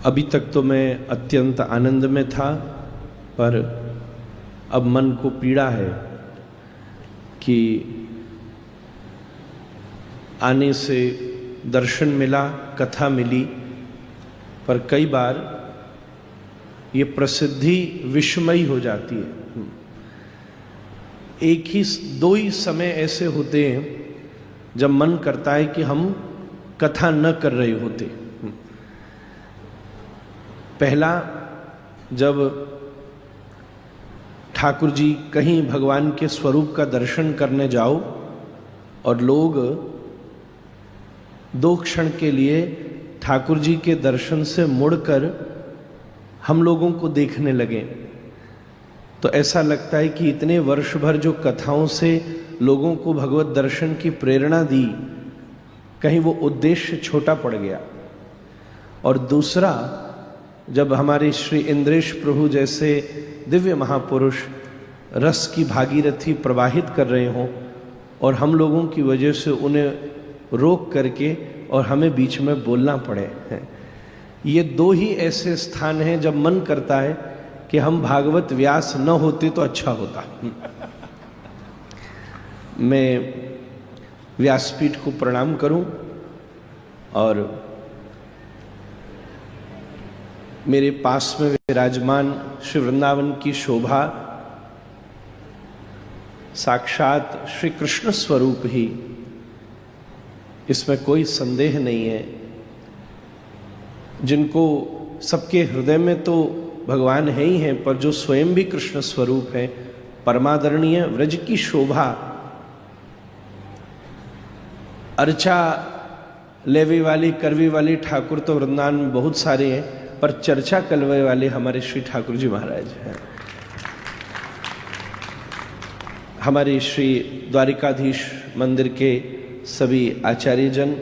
अभी तक तो मैं अत्यंत आनंद में था, पर अब मन को पीड़ा है कि आने से दर्शन मिला, कथा मिली, पर कई बार ये प्रसिद्धि विस्मयी हो जाती है। दो ही समय ऐसे होते हैं जब मन करता है कि हम कथा न कर रहे होते। पहला, जब ठाकुर जी कहीं भगवान के स्वरूप का दर्शन करने जाओ और लोग दो क्षण के लिए ठाकुर जी के दर्शन से मुड़कर हम लोगों को देखने लगे, तो ऐसा लगता है कि इतने वर्ष भर जो कथाओं से लोगों को भगवत दर्शन की प्रेरणा दी, कहीं वो उद्देश्य छोटा पड़ गया। और दूसरा, जब हमारे श्री इंद्रेश प्रभु जैसे दिव्य महापुरुष रस की भागीरथी प्रवाहित कर रहे हों और हम लोगों की वजह से उन्हें रोक करके और हमें बीच में बोलना पड़े, ये दो ही ऐसे स्थान हैं जब मन करता है कि हम भागवत व्यास न होते तो अच्छा होता। मैं व्यासपीठ को प्रणाम करूं और मेरे पास में विराजमान श्री वृंदावन की शोभा साक्षात श्री कृष्ण स्वरूप ही, इसमें कोई संदेह नहीं है। जिनको सबके हृदय में तो भगवान है ही हैं, पर जो स्वयं भी कृष्ण स्वरूप है, परमादरणीय व्रज की शोभा, अर्चा लेवे वाली करवी वाली ठाकुर तो वृंदावन में बहुत सारे हैं, पर चर्चा करने वाले हमारे श्री ठाकुर जी महाराज हैं। हमारे श्री द्वारिकाधीश मंदिर के सभी आचार्यजन,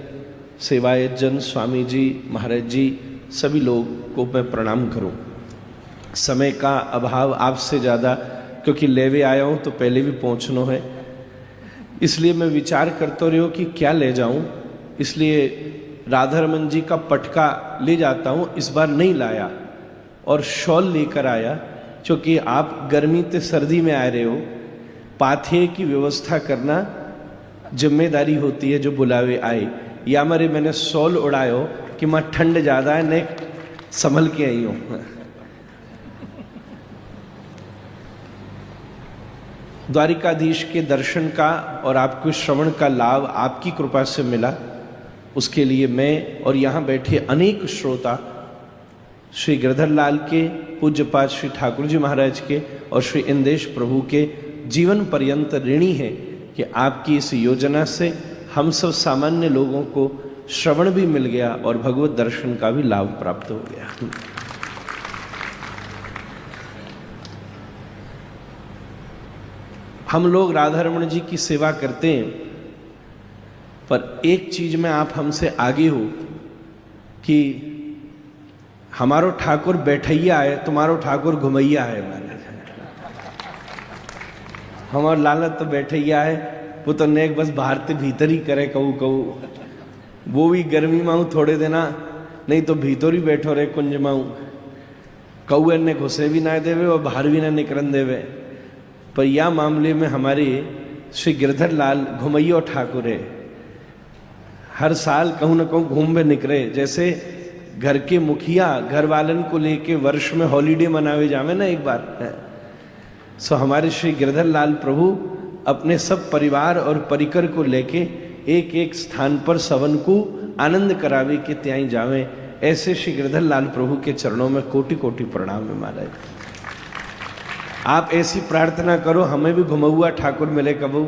सेवायतजन, स्वामी जी, महाराज जी, सभी लोग को मैं प्रणाम करूं। समय का अभाव आपसे ज़्यादा, क्योंकि लेवे आया हूं तो पहले भी पहुंचना है, इसलिए मैं विचार करते रहो कि क्या ले जाऊं, इसलिए राधा रमन जी का पटका ले जाता हूं। इस बार नहीं लाया और शॉल लेकर आया, क्योंकि आप गर्मी ते सर्दी में आ रहे हो, पाथे की व्यवस्था करना जिम्मेदारी होती है जो बुलावे आए। या मरे मैंने शॉल उड़ायो कि मां ठंड ज़्यादा है, ने संभल के आई हूँ। द्वारिकाधीश के दर्शन का और आपको श्रवण का लाभ आपकी कृपा से मिला, उसके लिए मैं और यहाँ बैठे अनेक श्रोता श्री गिरधर लाल के, पूज्यपाद श्री ठाकुर जी महाराज के और श्री इंदेश प्रभु के जीवन पर्यंत ऋणी है कि आपकी इस योजना से हम सब सामान्य लोगों को श्रवण भी मिल गया और भगवत दर्शन का भी लाभ प्राप्त हो गया। हम लोग राधा रमण जी की सेवा करते हैं, पर एक चीज में आप हमसे आगे हो कि हमारो ठाकुर बैठैया है, तुम्हारो ठाकुर घुमैया है। हमारा लालत तो बैठैया है, वो तो नेक बस बाहर ते भीतर ही करे, कहू कहू वो भी गर्मी माऊ थोड़े देना, नहीं तो भीतर ही बैठो रहे कुंज माऊ, कहू ने घुसे भी ना देवे और बाहर भी ना निकलन देवे। पर यह मामले में हमारे श्री गिरधर लाल घुमैया ठाकुर है, हर साल कहूँ न कहूँ घूम में निकले। जैसे घर के मुखिया घर वालन को लेके वर्ष में हॉलीडे मनावे जावे ना एक बार, सो हमारे श्री गिरधर लाल प्रभु अपने सब परिवार और परिकर को लेके एक एक स्थान पर सवन को आनंद करावे के त्याई जावे। ऐसे श्री गिरधर लाल प्रभु के चरणों में कोटि कोटि प्रणाम है महाराज। आप ऐसी प्रार्थना करो हमें भी घुमौआ ठाकुर मिले कबू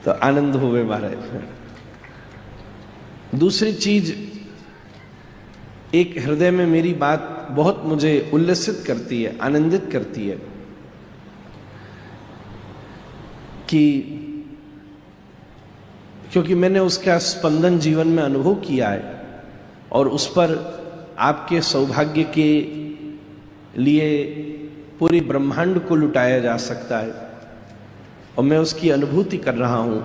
तो आनंद होवे महाराज। दूसरी चीज, एक हृदय में मेरी बात बहुत मुझे उल्लसित करती है, आनंदित करती है कि क्योंकि मैंने उसका स्पंदन जीवन में अनुभव किया है और उस पर आपके सौभाग्य के लिए पूरे ब्रह्मांड को लुटाया जा सकता है और मैं उसकी अनुभूति कर रहा हूं,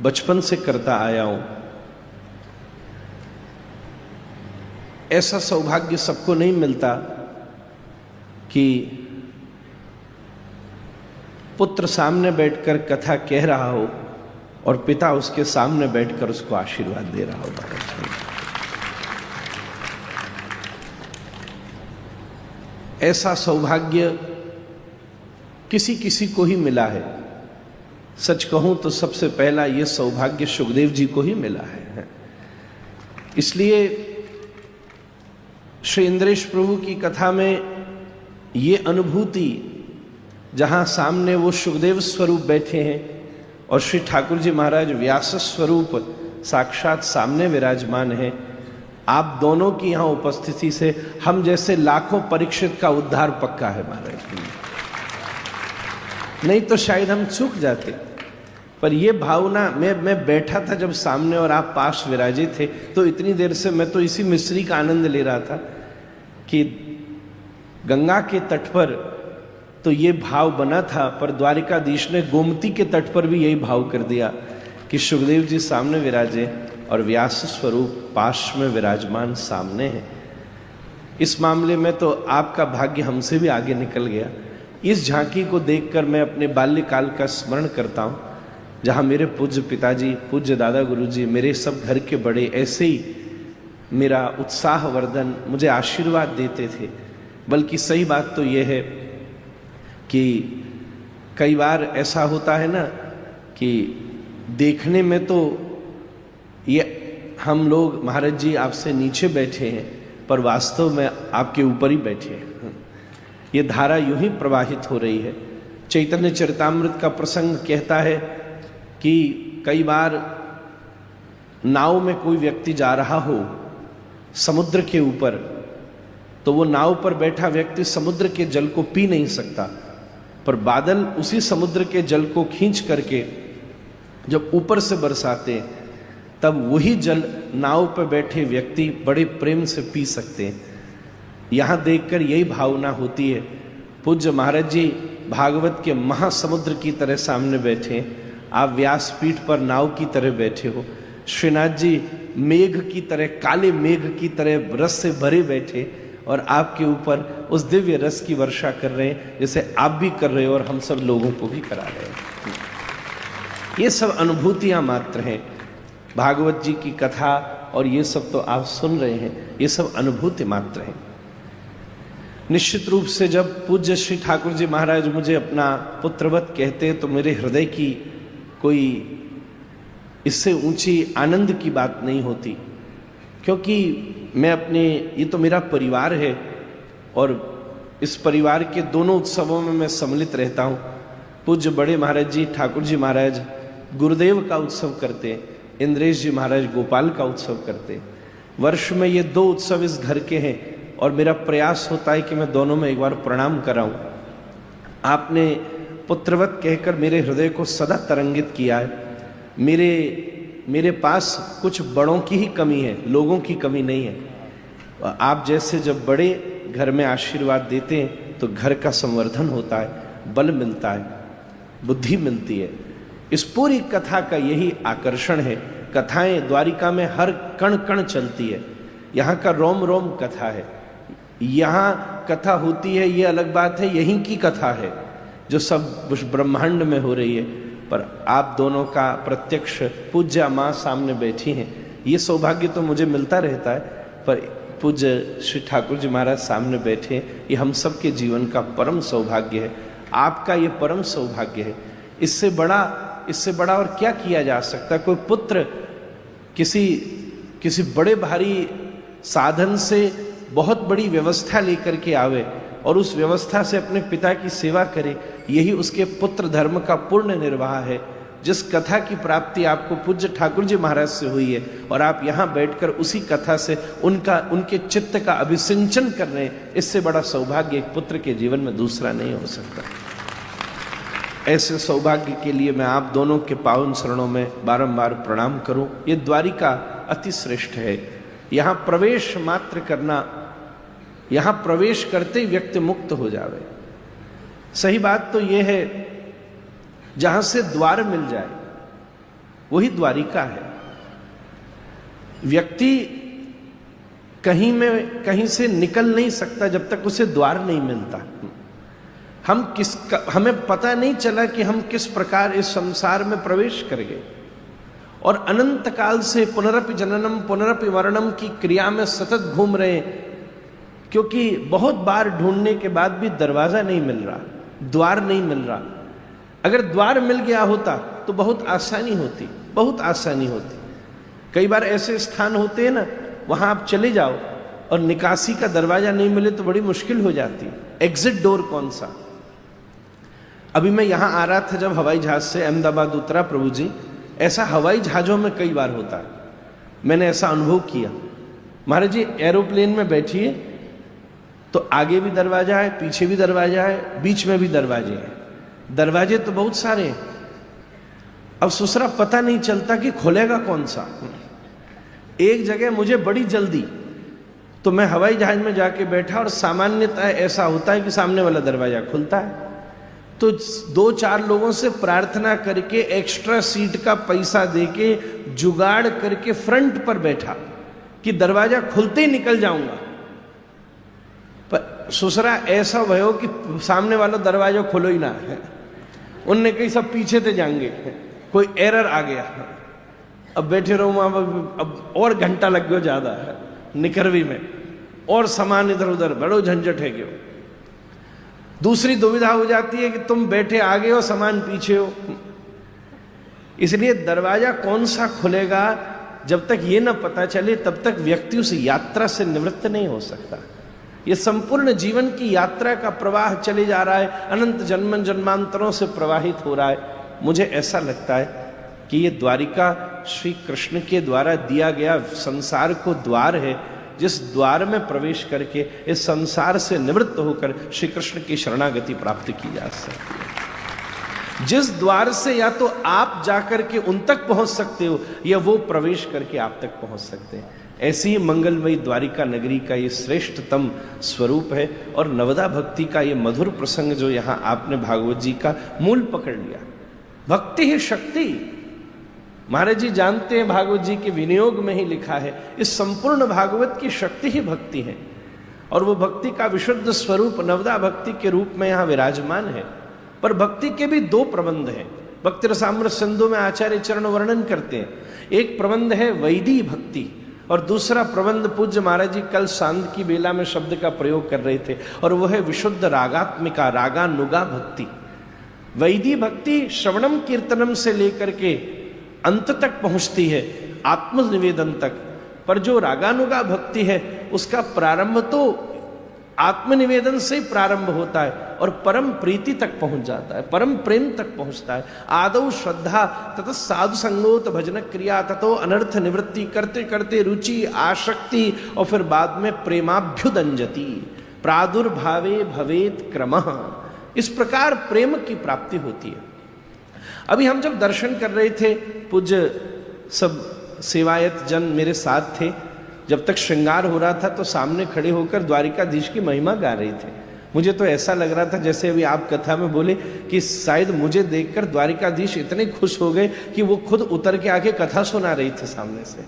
बचपन से करता आया हूं। ऐसा सौभाग्य सबको नहीं मिलता कि पुत्र सामने बैठकर कथा कह रहा हो और पिता उसके सामने बैठकर उसको आशीर्वाद दे रहा हो। ऐसा सौभाग्य किसी किसी को ही मिला है। सच कहूं तो सबसे पहला यह सौभाग्य सुखदेव जी को ही मिला है। इसलिए श्री इंद्रेश प्रभु की कथा में ये अनुभूति, जहां सामने वो सुखदेव स्वरूप बैठे हैं और श्री ठाकुर जी महाराज व्यास स्वरूप साक्षात सामने विराजमान है, आप दोनों की यहां उपस्थिति से हम जैसे लाखों परीक्षित का उद्धार पक्का है महाराज। नहीं तो शायद हम चूक जाते। पर ये भावना, मैं बैठा था जब सामने और आप पास विराजे थे, तो इतनी देर से मैं तो इसी मिश्री का आनंद ले रहा था कि गंगा के तट पर तो ये भाव बना था, पर द्वारिकाधीश ने गोमती के तट पर भी यही भाव कर दिया कि सुखदेव जी सामने विराजे और व्यास स्वरूप पाश में विराजमान सामने है। इस मामले में तो आपका भाग्य हमसे भी आगे निकल गया। इस झांकी को देखकर मैं अपने बाल्यकाल का स्मरण करता हूँ, जहाँ मेरे पूज्य पिताजी, पूज्य दादा गुरुजी, मेरे सब घर के बड़े ऐसे ही मेरा उत्साहवर्धन, मुझे आशीर्वाद देते थे। बल्कि सही बात तो ये है कि कई बार ऐसा होता है ना कि देखने में तो ये हम लोग महाराज जी आपसे नीचे बैठे हैं, पर वास्तव में आपके ऊपर ही बैठे हैं। ये धारा यूं ही प्रवाहित हो रही है। चैतन्य चरितामृत का प्रसंग कहता है कि कई बार नाव में कोई व्यक्ति जा रहा हो समुद्र के ऊपर, तो वो नाव पर बैठा व्यक्ति समुद्र के जल को पी नहीं सकता, पर बादल उसी समुद्र के जल को खींच करके जब ऊपर से बरसाते, तब वही जल नाव पर बैठे व्यक्ति बड़े प्रेम से पी सकते हैं। यहाँ देखकर यही भावना होती है। पूज्य महाराज जी भागवत के महासमुद्र की तरह सामने बैठे हैं, आप व्यासपीठ पर नाव की तरह बैठे हो। श्रीनाथ जी मेघ की तरह, काले मेघ की तरह रस से भरे बैठे और आपके ऊपर उस दिव्य रस की वर्षा कर रहे हैं, जैसे आप भी कर रहे हो और हम सब लोगों को भी करा रहे हैं। ये सब अनुभूतियां मात्र हैं। भागवत जी की कथा और ये सब तो आप सुन रहे हैं, ये सब अनुभूति मात्र हैं। निश्चित रूप से जब पूज्य श्री ठाकुर जी महाराज मुझे अपना पुत्रवत कहते तो मेरे हृदय की कोई इससे ऊंची आनंद की बात नहीं होती, क्योंकि मैं अपने, ये तो मेरा परिवार है और इस परिवार के दोनों उत्सवों में मैं सम्मिलित रहता हूँ। पूज्य बड़े महाराज जी ठाकुर जी महाराज गुरुदेव का उत्सव करते हैं, इंद्रेश जी महाराज गोपाल का उत्सव करते हैं। वर्ष में ये दो उत्सव इस घर के हैं और मेरा प्रयास होता है कि मैं दोनों में एक बार प्रणाम कराऊं। आपने पुत्रवत कहकर मेरे हृदय को सदा तरंगित किया है। मेरे पास कुछ बड़ों की ही कमी है, लोगों की कमी नहीं है। आप जैसे जब बड़े घर में आशीर्वाद देते हैं तो घर का संवर्धन होता है, बल मिलता है, बुद्धि मिलती है। इस पूरी कथा का यही आकर्षण है। कथाएं द्वारिका में हर कण कण चलती है, यहाँ का रोम रोम कथा है। यहाँ कथा होती है ये अलग बात है, यहीं की कथा है जो सब ब्रह्मांड में हो रही है, पर आप दोनों का प्रत्यक्ष पूज्य माँ सामने बैठी हैं। ये सौभाग्य तो मुझे मिलता रहता है, पर पूज्य श्री ठाकुर जी महाराज सामने बैठे, ये हम सबके जीवन का परम सौभाग्य है। आपका ये परम सौभाग्य है। इससे बड़ा और क्या किया जा सकता है? कोई पुत्र किसी बड़े भारी साधन से बहुत बड़ी व्यवस्था लेकर के आवे और उस व्यवस्था से अपने पिता की सेवा करे, यही उसके पुत्र धर्म का पूर्ण निर्वाह है। जिस कथा की प्राप्ति आपको पूज्य ठाकुर जी महाराज से हुई है और आप यहाँ बैठकर उसी कथा से उनके चित्त का अभिसिंचन कर रहे हैं, इससे बड़ा सौभाग्य एक पुत्र के जीवन में दूसरा नहीं हो सकता। ऐसे सौभाग्य के लिए मैं आप दोनों के पावन शरणों में बारंबार प्रणाम करूं। ये द्वारिका अति श्रेष्ठ है। यहाँ प्रवेश मात्र करना, यहाँ प्रवेश करते ही व्यक्ति मुक्त हो जावे। सही बात तो ये है, जहां से द्वार मिल जाए वही द्वारिका है। व्यक्ति कहीं से निकल नहीं सकता जब तक उसे द्वार नहीं मिलता। हमें पता नहीं चला कि हम किस प्रकार इस संसार में प्रवेश कर गए और अनंत काल से पुनरपि जननम पुनरपि मरणम की क्रिया में सतत घूम रहे हैं, क्योंकि बहुत बार ढूंढने के बाद भी दरवाजा नहीं मिल रहा, द्वार नहीं मिल रहा। अगर द्वार मिल गया होता तो बहुत आसानी होती, बहुत आसानी होती। कई बार ऐसे स्थान होते हैं ना, वहां आप चले जाओ और निकासी का दरवाजा नहीं मिले तो बड़ी मुश्किल हो जाती है। एग्जिट डोर कौन सा? अभी मैं यहां आ रहा था जब हवाई जहाज से अहमदाबाद उतरा, प्रभु जी, ऐसा हवाई जहाजों में कई बार होता है, मैंने ऐसा अनुभव किया। महाराज जी एरोप्लेन में बैठिए तो आगे भी दरवाजा है, पीछे भी दरवाजा है, बीच में भी दरवाजे हैं। दरवाजे तो बहुत सारे हैं, अब सुसरा पता नहीं चलता कि खुलेगा कौन सा। एक जगह मुझे बड़ी जल्दी, तो मैं हवाई जहाज में जाके बैठा और सामान्यतः ऐसा होता है कि सामने वाला दरवाजा खुलता है, तो 2-4 लोगों से प्रार्थना करके एक्स्ट्रा सीट का पैसा देके जुगाड़ करके फ्रंट पर बैठा कि दरवाजा खुलते ही निकल जाऊंगा। पर सुसरा ऐसा भयो कि सामने वाला दरवाजा खुलो ही ना है। उनने कही सब पीछे से जाएंगे, कोई एरर आ गया, अब बैठे रहो वहां, अब और घंटा लग गया ज्यादा है निकरवी में, और सामान इधर उधर, बड़ो झंझट है। क्यों? दूसरी दुविधा हो जाती है कि तुम बैठे आगे हो, सामान पीछे हो। इसलिए दरवाजा कौन सा खुलेगा जब तक ये ना पता चले तब तक व्यक्ति उस यात्रा से निवृत्त नहीं हो सकता। ये संपूर्ण जीवन की यात्रा का प्रवाह चले जा रहा है, अनंत जन्म जन्मांतरों से प्रवाहित हो रहा है। मुझे ऐसा लगता है कि ये द्वारिका श्री कृष्ण के द्वारा दिया गया संसार को द्वार है, जिस द्वार में प्रवेश करके इस संसार से निवृत्त होकर श्री कृष्ण की शरणागति प्राप्त की जा सकती है। जिस द्वार से या तो आप जाकर के उन तक पहुंच सकते हो या वो प्रवेश करके आप तक पहुंच सकते हैं। ऐसी ही मंगलमयी द्वारिका नगरी का ये श्रेष्ठतम स्वरूप है। और नवदा भक्ति का ये मधुर प्रसंग जो यहाँ आपने भागवत जी का मूल पकड़ लिया, भक्ति ही शक्ति। महाराज जी जानते हैं भागवत जी के विनियोग में ही लिखा है, इस संपूर्ण भागवत की शक्ति ही भक्ति है। और वो भक्ति का विशुद्ध स्वरूप नवदा भक्ति के रूप में यहाँ विराजमान है। पर भक्ति के भी 2 प्रबंध हैं। भक्ति रसामृत सिंधु में आचार्य चरण वर्णन करते हैं। एक प्रबंध है वैदी भक्ति और दूसरा प्रबंध पूज्य महाराज जी कल सांझ की बेला में शब्द का प्रयोग कर रहे थे, और वह है विशुद्ध रागात्मिका रागानुगा भक्ति। वैदी भक्ति श्रवणम कीर्तनम से लेकर के अंत तक पहुंचती है, आत्मनिवेदन तक। पर जो रागानुगा भक्ति है उसका प्रारंभ तो आत्मनिवेदन से ही प्रारंभ होता है और परम प्रीति तक पहुंच जाता है, परम प्रेम तक पहुंचता है। आदौ श्रद्धा ततः साधु संगोत भजन क्रिया ततो अनर्थ निवृत्ति, करते करते रुचि आसक्ति और फिर बाद में प्रेमाभ्युदंजति, प्रादुर्भावे भवेत क्रमः। इस प्रकार प्रेम की प्राप्ति होती है। अभी हम जब दर्शन कर रहे थे, पूज्य सब सेवायत जन मेरे साथ थे, जब तक श्रृंगार हो रहा था तो सामने खड़े होकर द्वारिकाधीश की महिमा गा रहे थे। मुझे तो ऐसा लग रहा था जैसे अभी आप कथा में बोले कि शायद मुझे देखकर द्वारिकाधीश इतने खुश हो गए कि वो खुद उतर के आके कथा सुना रही थे सामने से।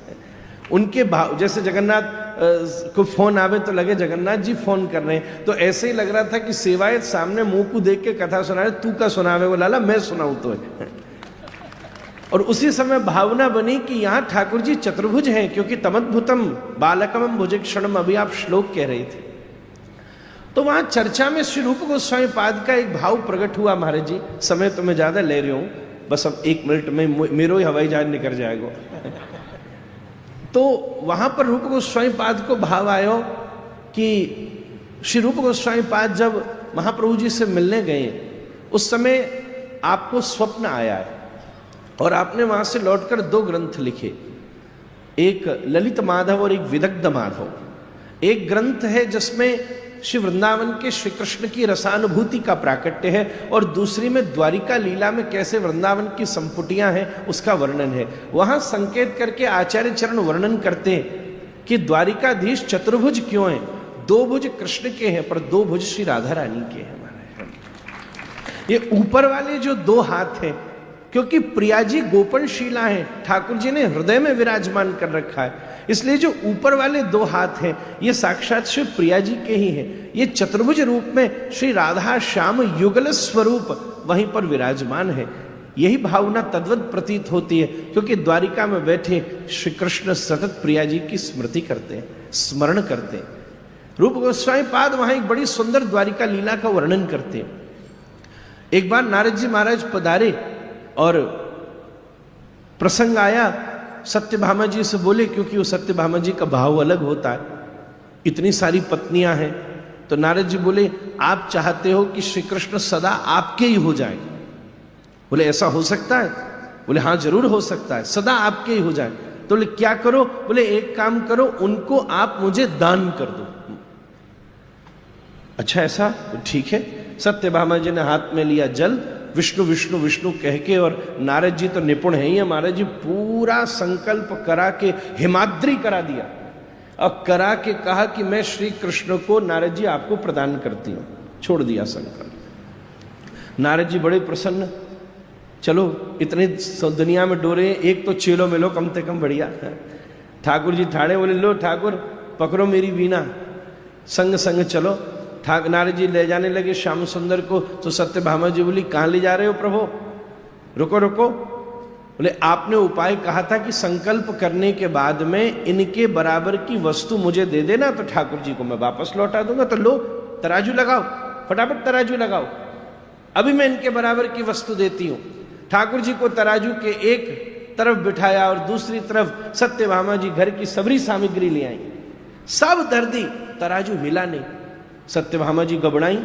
उनके भाव, जैसे जगन्नाथ को फोन आवे तो लगे जगन्नाथ जी फोन कर रहे हैं, तो ऐसे ही लग रहा था कि सेवायत सामने मुंह को देख के कथा सुना रहे, तू का सुनावे वो लाला, मैं सुनाऊं तो। और उसी समय भावना बनी कि यहाँ ठाकुर जी चतुर्भुज हैं, क्योंकि तमद्भुतम बालकम भुजक्षणम अभी आप श्लोक कह रहे थे। तो वहां चर्चा में श्री रूप गोस्वामी पाद का एक भाव प्रकट हुआ। महाराज जी समय तो मैं ज्यादा ले रही हूं, बस अब 1 मिनट में मेरो ही हवाई जहाज निकल जाएगा। तो वहां पर रूप गोस्वामी पाद को भाव आयो कि श्री रूप गोस्वामी पाद जब महाप्रभु जी से मिलने गए उस समय आपको स्वप्न आया है और आपने वहां से लौटकर 2 ग्रंथ लिखे, एक ललित माधव और एक विदग्ध माधव। एक ग्रंथ है जिसमें श्री वृंदावन के श्री कृष्ण की रसानुभूति का प्राकट्य है और दूसरी में द्वारिका लीला में कैसे वृंदावन की संपुटियां हैं उसका वर्णन है। वहां संकेत करके आचार्य चरण वर्णन करते हैं कि द्वारिकाधीश चतुर्भुज क्यों हैं। 2 भुज कृष्ण के हैं पर 2 भुज श्री राधा रानी के हैं। ये ऊपर वाले जो 2 हाथ हैं क्योंकि प्रिया जी गोपनशीला है, ठाकुर जी ने हृदय में विराजमान कर रखा है, इसलिए जो ऊपर वाले 2 हाथ हैं ये साक्षात श्री प्रिया जी के ही हैं। ये चतुर्भुज रूप में श्री राधा श्याम युगल स्वरूप वहीं पर विराजमान है। यही भावना तद्वत प्रतीत होती है, क्योंकि द्वारिका में बैठे श्री कृष्ण सतत प्रिया जी की स्मृति करते हैं, स्मरण करते हैं। रूप गोस्वामी पाद वहां एक बड़ी सुंदर द्वारिका लीला का वर्णन करते हैं। एक बार नारद जी महाराज पधारे और प्रसंग आया, सत्यभामा जी से बोले, क्योंकि वो सत्यभामा जी का भाव अलग होता है, इतनी सारी पत्नियां हैं, तो नारद जी बोले आप चाहते हो कि श्री कृष्ण सदा आपके ही हो जाए? बोले ऐसा हो सकता है? बोले हाँ जरूर हो सकता है, सदा आपके ही हो जाए। तो बोले क्या करो? बोले एक काम करो, उनको आप मुझे दान कर दो। अच्छा ऐसा? ठीक है। सत्यभामा जी ने हाथ में लिया जल, विष्णु विष्णु विष्णु कह के, और नारद जी तो निपुण है ही, महाराज जी पूरा संकल्प करा के हिमाद्री करा दिया और करा के कहा कि मैं श्री कृष्ण को नारद जी आपको प्रदान करती हूं। छोड़ दिया संकल्प। नारद जी बड़े प्रसन्न, चलो इतने दुनिया में डोरे, एक तो चेलो मिलो कम से कम बढ़िया। ठाकुर जी ठाड़े, बोले लो ठाकुर पकड़ो मेरी वीणा, संग संग चलो। नारद जी ले जाने लगे श्याम सुंदर को, तो सत्यभामा जी बोली कहाँ ले जा रहे हो प्रभु? रुको रुको। बोले आपने उपाय कहा था कि संकल्प करने के बाद में इनके बराबर की वस्तु मुझे दे देना, तो ठाकुर जी को मैं वापस लौटा दूंगा। तो लो तराजू लगाओ, फटाफट तराजू लगाओ, अभी मैं इनके बराबर की वस्तु देती हूं। ठाकुर जी को तराजू के एक तरफ बिठाया और दूसरी तरफ सत्यभामा जी घर की सबरी सामग्री ले आई, सब धर दी, तराजू हिला नहीं। सत्यभामा जी घबराई।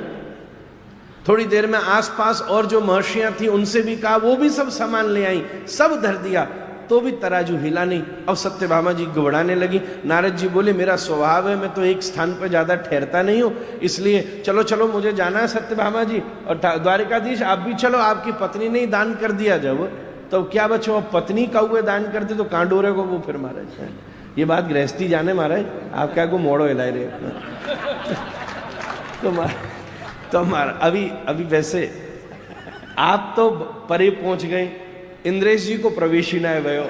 थोड़ी देर में आसपास और जो महर्षियां थी उनसे भी कहा, वो भी सब सामान ले आई, सब धर दिया, तो भी तराजू हिला नहीं। अब सत्यभामा जी घबराने लगी। नारद जी बोले मेरा स्वभाव है, मैं तो एक स्थान पर ज्यादा ठहरता नहीं हूं, इसलिए चलो चलो मुझे जाना है सत्यभामा जी, और द्वारिकाधीश आप भी चलो, आपकी पत्नी ने ही दान कर दिया जब, तो क्या बच्चों अब पत्नी का हुए दान करते तो कहां डोरे को वो फिर महाराज। ये बात गृहस्थी जाने महाराज, आप क्या को मोड़ो हिलाए रहे। तो अभी वैसे आप तो परे पहुंच गए, इंद्रेश जी को प्रवेश ही ना भयो,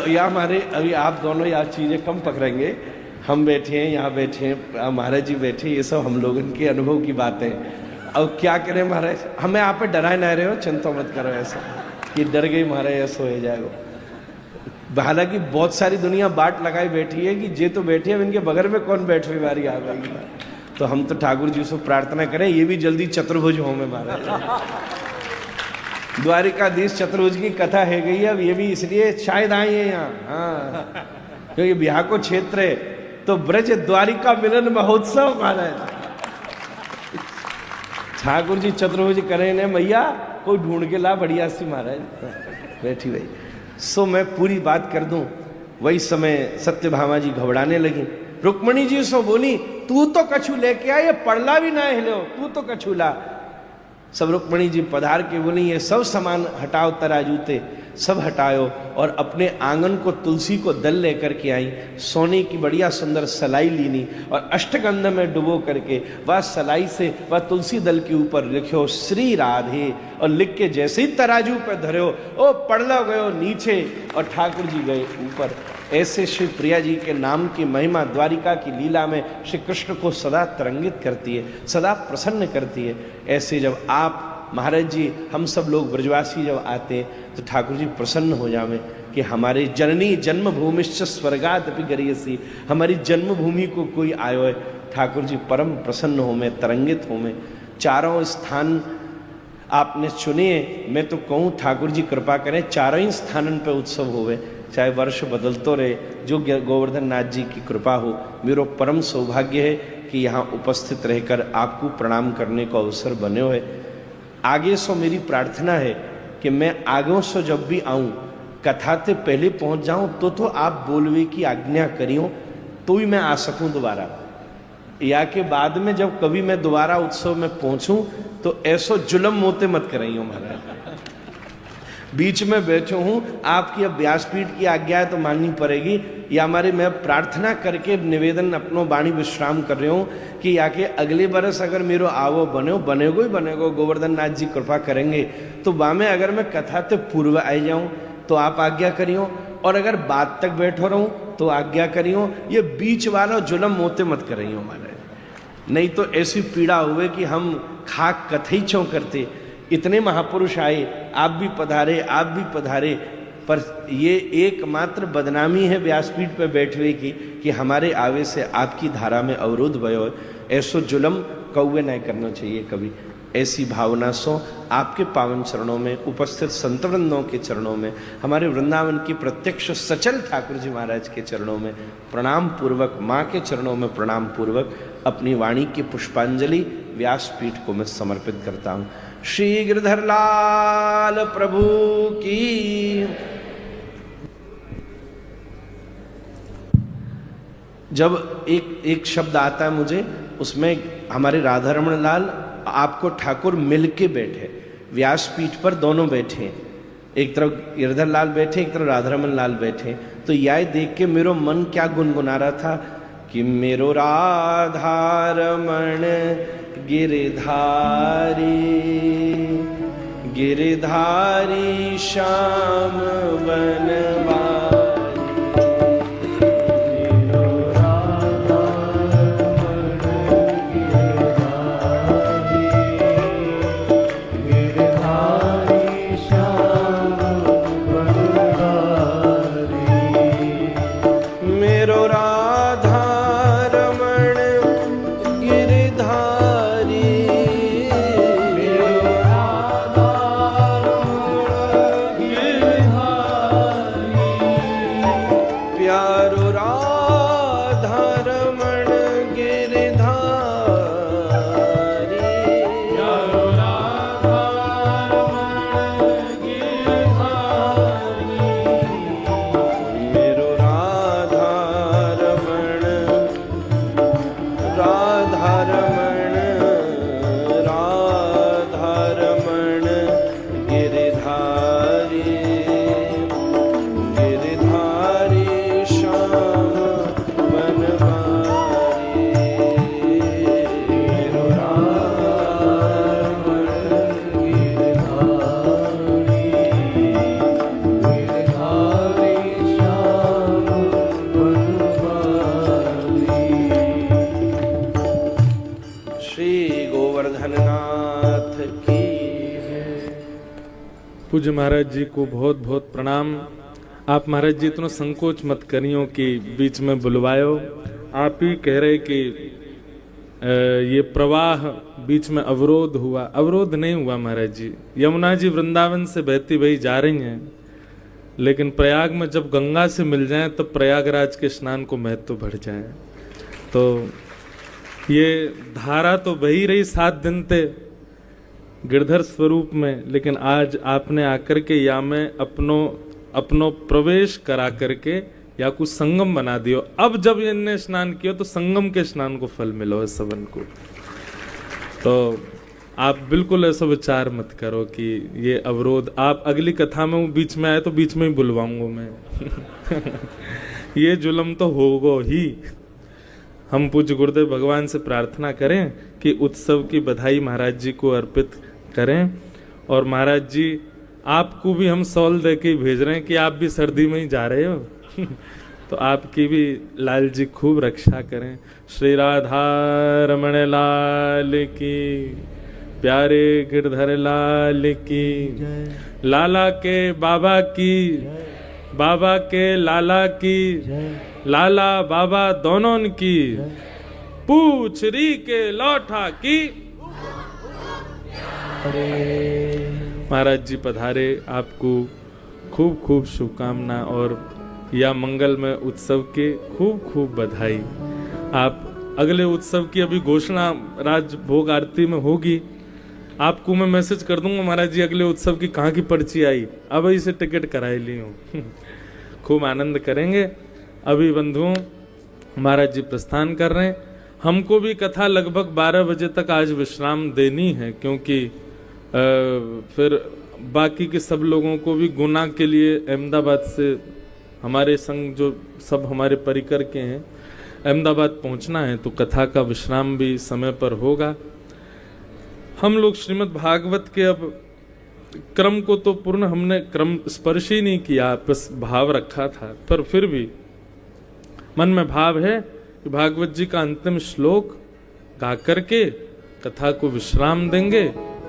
या हमारे अभी आप दोनों यार चीजें कम पकड़ेंगे। हम बैठे हैं, यहाँ बैठे हैं, महाराज जी बैठे, ये सब हम लोगों के अनुभव की बातें। अब क्या करें महाराज, हमें आप पे डराए ना रहे हो, चिंता मत करो ऐसा कि डर गई महाराज ऐसा हो जाएगा। हालांकि बहुत सारी दुनिया बाट लगाई बैठी है कि जे तो बैठी है, अब इनके बगल में कौन बैठे बारी आ गई। तो हम तो ठाकुर जी से प्रार्थना करें ये भी जल्दी चतुर्भुज हो में महाराज। द्वारिकाधीश चतुर्भुज की कथा है गई, अब ये भी इसलिए शायद आए हैं यहाँ, हाँ, क्योंकि बिहार को क्षेत्र है तो ब्रज द्वारिका मिलन महोत्सव महाराज। ठाकुर जी चतुर्भुज करें ने मैया, कोई ढूंढ के ला बढ़िया सी महाराज बैठी भाई। सो मैं पूरी बात कर दूं। वही समय सत्यभामा जी घबराने लगी। रुक्मणी जी सो बोली तू तो कछु लेके आ, ये पड़ला भी ना हिलो, तू तो कछु ला। सब रुक्मणी जी पधार के बोली ये सब सामान हटाओ, तराजू ते सब हटाओ, और अपने आंगन को तुलसी को दल लेकर के आई। सोने की बढ़िया सुंदर सलाई लीनी और अष्टगंध में डुबो करके वह सलाई से वह तुलसी दल के ऊपर लिखो श्री राधे, और लिख के जैसे ही तराजू पर धरो ओ पड़ला गयो नीचे और ठाकुर जी गए ऊपर। ऐसे श्री प्रिया जी के नाम की महिमा द्वारिका की लीला में श्री कृष्ण को सदा तरंगित करती है, सदा प्रसन्न करती है। ऐसे जब आप महाराज जी हम सब लोग ब्रजवासी जब आते हैं तो ठाकुर जी प्रसन्न हो जावे कि हमारे जननी जन्मभूमिश्च स्वर्गादपि गरीयसी, हमारी जन्मभूमि को कोई आयो है। ठाकुर जी परम प्रसन्न हो में, तरंगित हो में। चारों स्थान आपने चुने, मैं तो कहूँ ठाकुर जी कृपा करें चारों ही स्थानन पे उत्सव होवे, चाहे वर्ष बदलतो रहे, जो गोवर्धन नाथ जी की कृपा हो। मेरा परम सौभाग्य है कि यहाँ उपस्थित रहकर आपको प्रणाम करने को अवसर बने हुए। आगे सो मेरी प्रार्थना है कि मैं आगे सो जब भी आऊँ कथा से पहले पहुँच जाऊँ तो आप बोलवे की आज्ञा करियो तो ही मैं आ सकूँ दोबारा, या के बाद में जब कभी मैं दोबारा उत्सव में पहुँचूँ तो ऐसो जुलम मोते मत कराइयो महाराज। बीच में बैठो हूँ, आपकी अब व्यासपीठ की आज्ञा है तो माननी पड़ेगी। या हमारी मैं प्रार्थना करके निवेदन अपनो वाणी विश्राम कर रही हूँ कि आके अगले बरस अगर मेरो आवो बनेगो ही बनेगो, गोवर्धन नाथ जी कृपा करेंगे तो वामे अगर मैं कथा ते पूर्व आई जाऊँ तो आप आज्ञा करियो, और अगर बात तक बैठो रहूँ तो आज्ञा करियो। ये बीच वाला जुलम मोते मत करियो हमारे, नहीं तो ऐसी पीड़ा हुए कि हम खाक कथई छो करते। इतने महापुरुष आए, आप भी पधारे, पर ये एकमात्र बदनामी है व्यासपीठ पर बैठने की कि हमारे आवे से आपकी धारा में अवरोध भयो। ऐसो जुलम कौवे नहीं करना चाहिए कभी। ऐसी भावना सो आपके पावन चरणों में, उपस्थित संतवृंदों के चरणों में, हमारे वृंदावन की प्रत्यक्ष सचल ठाकुर जी महाराज के चरणों में प्रणाम पूर्वक, माँ के चरणों में प्रणाम पूर्वक अपनी वाणी की पुष्पांजलि व्यासपीठ को मैं समर्पित करता हूँ। श्री गिरधर लाल प्रभु की। जब एक शब्द आता है मुझे, उसमें हमारे राधा रमण लाल आपको ठाकुर मिलके बैठे, व्यासपीठ पर दोनों बैठे, एक तरफ गिरधर लाल बैठे, एक तरफ राधा रमण लाल बैठे। तो यह देख के मेरो मन क्या गुनगुना रहा था कि मेरो राधा रमण गिरधारी, गिरधारी श्याम बनवारी। पूज्य महाराज जी को बहुत बहुत प्रणाम। आप महाराज जी इतना संकोच मत करियो कि बीच में बुलवायो। आप ही कह रहे कि ये प्रवाह बीच में अवरोध हुआ। अवरोध नहीं हुआ महाराज जी। यमुना जी वृंदावन से बहती बही जा रही हैं, लेकिन प्रयाग में जब गंगा से मिल जाए तो प्रयागराज के स्नान को महत्व बढ़ जाए। तो ये धारा तो बही रही 7 दिन ते गिरधर स्वरूप में, लेकिन आज आपने आकर के या में अपनो प्रवेश करा करके या कुछ संगम बना दियो। अब जब इनने स्नान किया तो संगम के स्नान को फल मिलो है सबन को। तो आप बिल्कुल ऐसा विचार मत करो कि ये अवरोध। आप अगली कथा में बीच में आए तो बीच में ही बुलवाऊंगा मैं। ये जुलम तो होगा ही। हम पूज्य गुरुदेव भगवान से प्रार्थना करें कि उत्सव की बधाई महाराज जी को अर्पित करें। और महाराज जी आपको भी हम सौल दे के भेज रहे हैं कि आप भी सर्दी में ही जा रहे हो। तो आपकी भी लाल जी खूब रक्षा करें। श्री राधा रमण लाल की, प्यारे गिरधर लाल की, लाला के बाबा की, बाबा के लाला की, लाला बाबा दोनों की, पूछरी के लौठा की। महाराज जी पधारे, आपको खूब खूब शुभकामना और या मंगलमय उत्सव के खूब खूब बधाई। आप अगले उत्सव की अभी घोषणा राज भोग आरती में होगी। आपको मैं मैसेज कर दूंगा महाराज जी अगले उत्सव की कहाँ की पर्ची आई, अब इसे टिकट कराई ली हूँ। खूब आनंद करेंगे। अभी बंधुओं महाराज जी प्रस्थान कर रहे हैं। हमको भी कथा लगभग 12 बजे तक आज विश्राम देनी है, क्योंकि फिर बाकी के सब लोगों को भी गुना के लिए अहमदाबाद से हमारे संग जो सब हमारे परिकर के हैं अहमदाबाद पहुंचना है, तो कथा का विश्राम भी समय पर होगा। हम लोग श्रीमद् भागवत के अब क्रम को तो पूर्ण हमने क्रम स्पर्श ही नहीं किया, बस भाव रखा था, पर फिर भी मन में भाव है कि भागवत जी का अंतिम श्लोक गा करके कथा को विश्राम देंगे।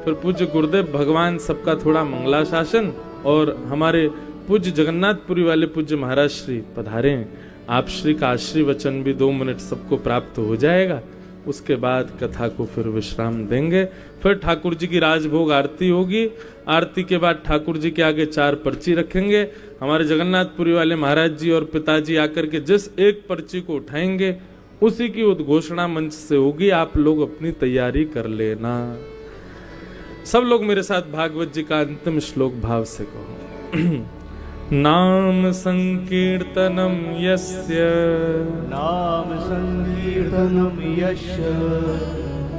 फिर पूज्य गुरुदेव भगवान सबका थोड़ा मंगलाशासन और हमारे पूज्य जगन्नाथपुरी वाले पूज्य महाराज श्री पधारे हैं, आप श्री का आशीर्वचन भी 2 मिनट सबको प्राप्त हो जाएगा। उसके बाद कथा को फिर विश्राम देंगे। फिर ठाकुर जी की राजभोग आरती होगी। आरती के बाद ठाकुर जी के आगे 4 पर्ची रखेंगे। हमारे जगन्नाथपुरी वाले महाराज जी और पिताजी आकर के जिस एक पर्ची को उठाएंगे उसी की उद्घोषणा मंच से होगी। आप लोग अपनी तैयारी कर लेना। सब लोग मेरे साथ भागवत जी का अंतिम श्लोक भाव से कहो। नाम संकीर्तनम यस्य नाम संकीर्तनम यस्य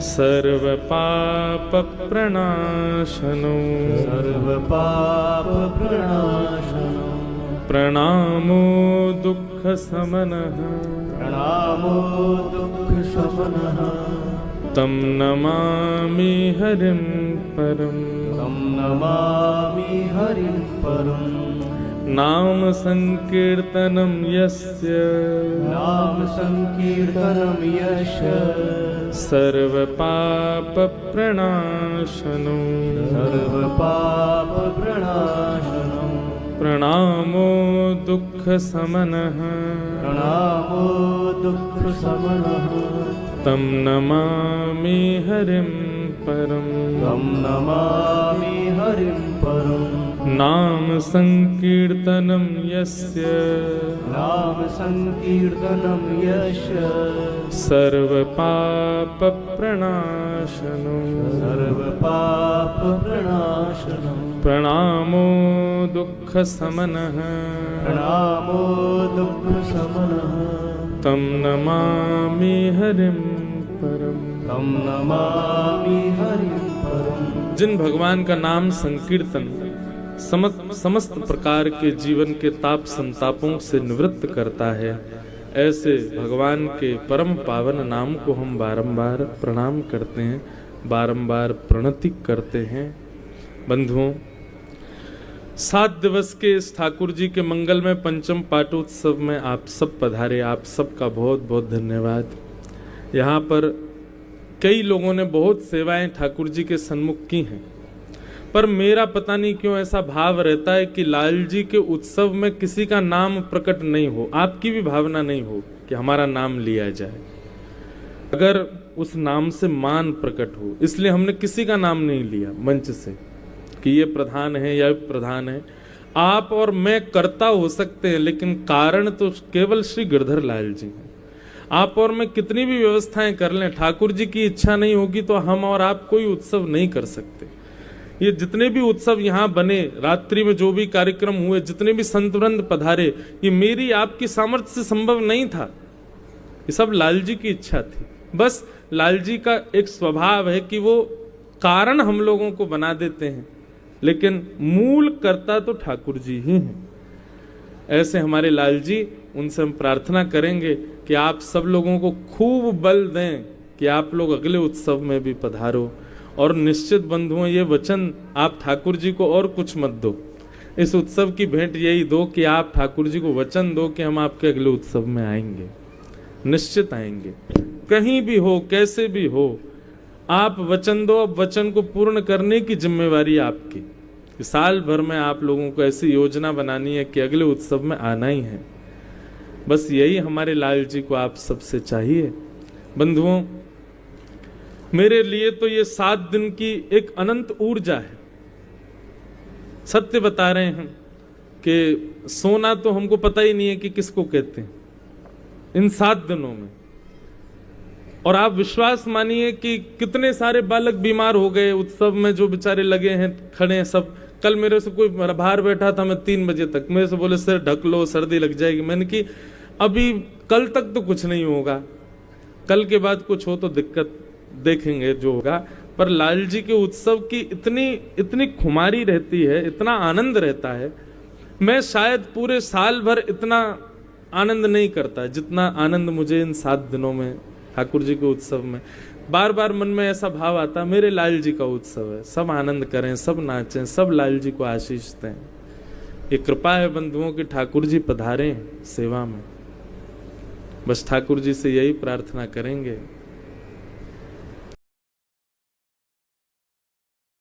सर्व पाप प्रणाशनो सर्व पाप प्रणाशनो प्रणामो दुख समनः प्रणामो दुख शमनः तम नमामि हरिं परम तं नमामि हरिं परम् नाम संकीर्तनम यस्य नाम संकीर्तनम यस्य सर्व पाप प्रणाशनो सर्व पाप प्रणाशनो प्रणामो दुख समनः प्रणामो दुख शमनः तम नमामि हरिं परम तं नमामि हरिं परम् नाम संकीर्तनम यस्य नाम संकीर्तनम यस्य सर्व पाप प्रणाशनो सर्व पाप प्रणाशनो प्रणामो दुख समनः प्रणामो दुख शमनः तम नमामि हरिं परम। तं नमामि हरिं परम् जिन भगवान का नाम संकीर्तन समस्त प्रकार के जीवन के ताप संतापों से निवृत्त करता है, ऐसे भगवान के परम पावन नाम को हम बारंबार प्रणाम करते हैं, बारंबार प्रणति करते हैं। बंधुओं, 7 दिवस के इस ठाकुर जी के मंगल में पंचम पाटोत्सव में आप सब पधारे, आप सबका बहुत बहुत धन्यवाद। यहाँ पर कई लोगों ने बहुत सेवाएं ठाकुर जी के सन्मुख की हैं, पर मेरा पता नहीं क्यों ऐसा भाव रहता है कि लाल जी के उत्सव में किसी का नाम प्रकट नहीं हो, आपकी भी भावना नहीं हो कि हमारा नाम लिया जाए, अगर उस नाम से मान प्रकट हो। इसलिए हमने किसी का नाम नहीं लिया मंच से कि ये प्रधान है या प्रधान है। आप और मैं कर्ता हो सकते हैं, लेकिन कारण तो केवल श्री गिरधर लाल जी हैं। आप और मैं कितनी भी व्यवस्थाएं कर लें, ठाकुर जी की इच्छा नहीं होगी तो हम और आप कोई उत्सव नहीं कर सकते। ये जितने भी उत्सव यहाँ बने, रात्रि में जो भी कार्यक्रम हुए, जितने भी संत वृंद पधारे, ये मेरी आपकी सामर्थ्य से संभव नहीं था, ये सब लाल जी की इच्छा थी। बस लाल जी का एक स्वभाव है कि वो कारण हम लोगों को बना देते हैं, लेकिन मूल कर्ता तो ठाकुर जी ही हैं। ऐसे हमारे लाल जी, उनसे हम प्रार्थना करेंगे कि आप सब लोगों को खूब बल दें कि आप लोग अगले उत्सव में भी पधारो। और निश्चित बंधुओं, ये वचन आप ठाकुर जी को और कुछ मत दो, इस उत्सव की भेंट यही दो कि आप ठाकुर जी को वचन दो कि हम आपके अगले उत्सव में आएंगे, निश्चित आएंगे। कहीं भी हो, कैसे भी हो, आप वचन दो। अब वचन को पूर्ण करने की जिम्मेवारी आपकी। साल भर में आप लोगों को ऐसी योजना बनानी है कि अगले उत्सव में आना ही है। बस यही हमारे लाल जी को आप सबसे चाहिए। बंधुओं, मेरे लिए तो ये 7 दिन की एक अनंत ऊर्जा है। सत्य बता रहे हैं कि सोना तो हमको पता ही नहीं है कि किसको कहते हैं इन 7 दिनों में। और आप विश्वास मानिए कि कितने सारे बालक बीमार हो गए उत्सव में, जो बेचारे लगे हैं, खड़े हैं सब। कल मेरे से कोई बाहर बैठा था, मैं 3 बजे तक, मेरे से बोले सर ढक लो, सर्दी लग जाएगी। मैंने कि अभी कल तक तो कुछ नहीं होगा, कल के बाद कुछ हो तो दिक्कत देखेंगे जो होगा। पर लाल जी के उत्सव की इतनी इतनी खुमारी रहती है, इतना आनंद रहता है, मैं शायद पूरे साल भर इतना आनंद नहीं करता जितना आनंद मुझे इन 7 दिनों में ठाकुर जी के उत्सव में। बार बार मन में ऐसा भाव आता, मेरे लाल जी का उत्सव है, सब आनंद करें, सब नाचें, सब लाल जी को आशीष दें। ये कृपा है बंधुओं की ठाकुर जी पधारें सेवा में। बस ठाकुर जी से यही प्रार्थना करेंगे